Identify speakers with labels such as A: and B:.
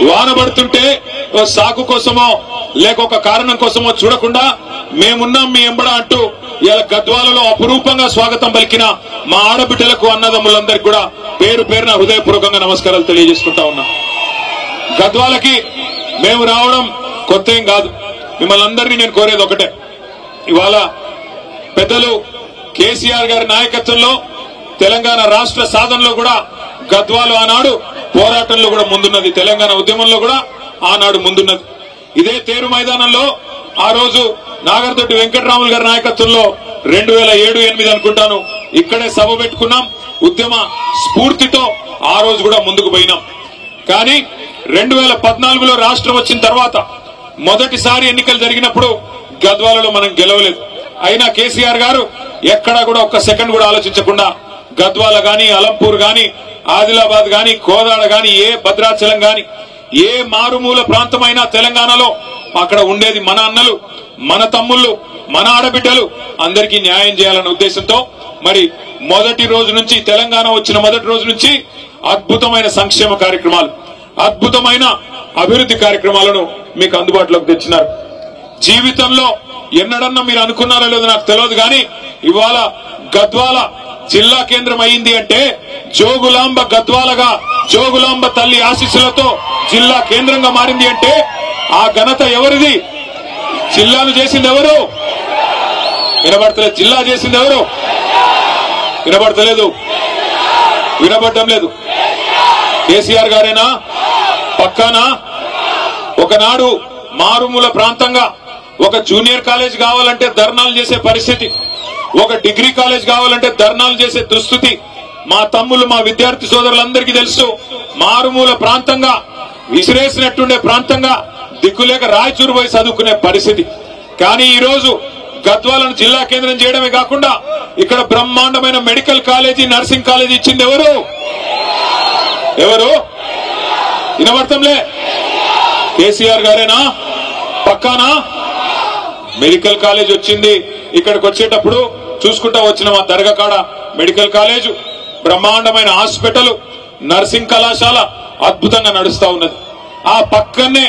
A: వాన పడుతుంటే సాకు కోసమో లేక ఒక కారణం కోసమో చూడకుండా మేమున్నాం మీ ఎంబడ అంటూ ఇలా గద్వాలలో అపురూపంగా స్వాగతం పలికిన మా ఆడబిడ్డలకు అన్నదమ్ములందరికీ కూడా పేరు పేరున హృదయపూర్వకంగా నమస్కారాలు తెలియజేసుకుంటా ఉన్నా. గద్వాలకి మేము రావడం కొత్త ఏం కాదు. మిమ్మల్ని అందరినీ నేను కోరేది ఒకటే, ఇవాళ పెద్దలు కేసీఆర్ గారి నాయకత్వంలో తెలంగాణ రాష్ట్ర సాధనలో కూడా గద్వాలు ఆనాడు పోరాటంలో కూడా ముందున్నది, తెలంగాణ ఉద్యమంలో కూడా ఆనాడు ముందున్నది. ఇదే తేరు మైదానంలో ఆ రోజు నాగర్దొడ్డి వెంకటరాములు గారి నాయకత్వంలో 2007-8 అనుకుంటాను ఇక్కడే సభ పెట్టుకున్నాం. ఉద్యమ స్ఫూర్తితో ఆ రోజు కూడా ముందుకు పోయినాం. కానీ 2014లో రాష్ట్రం వచ్చిన తర్వాత మొదటిసారి ఎన్నికలు జరిగినప్పుడు గద్వాలలో మనం గెలవలేదు. అయినా కేసీఆర్ గారు ఎక్కడా కూడా ఒక్క సెకండ్ కూడా ఆలోచించకుండా గద్వాల గాని, అలంపూర్ గాని, ఆదిలాబాద్ గాని, కోదాడ గాని, ఏ భద్రాచలం గాని, ఏ మారుమూల ప్రాంతమైనా తెలంగాణలో అక్కడ ఉండేది మన అన్నలు, మన తమ్ముళ్ళు, మన ఆడబిడ్డలు, అందరికీ న్యాయం చేయాలన్న ఉద్దేశంతో మరి మొదటి రోజు నుంచి, తెలంగాణ వచ్చిన మొదటి రోజు నుంచి అద్భుతమైన సంక్షేమ కార్యక్రమాలు, అద్భుతమైన అభివృద్ధి కార్యక్రమాలను మీకు అందుబాటులోకి తెచ్చినారు. జీవితంలో ఎన్నడన్నా మీరు అనుకున్నారో లేదో నాకు తెలియదు, కానీ ఇవాళ గద్వాల జిల్లా కేంద్రం అయింది అంటే జోగులాంబ గద్వాలగా, జోగులాంబ తల్లి ఆశీస్సులతో జిల్లా కేంద్రంగా మారింది అంటే ఆ ఘనత ఎవరిది? జిల్లాను చేసింది ఎవరు? వినబడతలేదు. జిల్లా చేసింది ఎవరు? వినబడతలేదు, వినబడటం లేదు. కేసీఆర్ గారేనా? పక్కానా? ఒకనాడు మారుమూల ప్రాంతంగా ఒక జూనియర్ కాలేజ్ కావాలంటే ధర్నాలు చేసే పరిస్థితి, ఒక డిగ్రీ కాలేజ్ కావాలంటే ధర్నాలు చేసే దుస్థితి మా తమ్ముళ్ళు, మా విద్యార్థి సోదరులందరికీ తెలుసు. మారుమూల ప్రాంతంగా, విసిరేసినట్టుండే ప్రాంతంగా, దిక్కులేక రాయచూరు పోయి చదువుకునే పరిస్థితి. కానీ ఈ రోజు గద్వాలను జిల్లా కేంద్రం చేయడమే కాకుండా ఇక్కడ బ్రహ్మాండమైన మెడికల్ కాలేజీ, నర్సింగ్ కాలేజీ ఇచ్చింది ఎవరు? ఎవరు? వినబడతంలే. కేసీఆర్ గారేనా? పక్కానా? మెడికల్ కాలేజ్ వచ్చింది. ఇక్కడికి వచ్చేటప్పుడు చూసుకుంటా వచ్చిన మా దర్గా కాడ మెడికల్ కాలేజ్, బ్రహ్మాండమైన హాస్పిటల్, నర్సింగ్ కళాశాల అద్భుతంగా నడుస్తా ఉన్నది. ఆ పక్కనే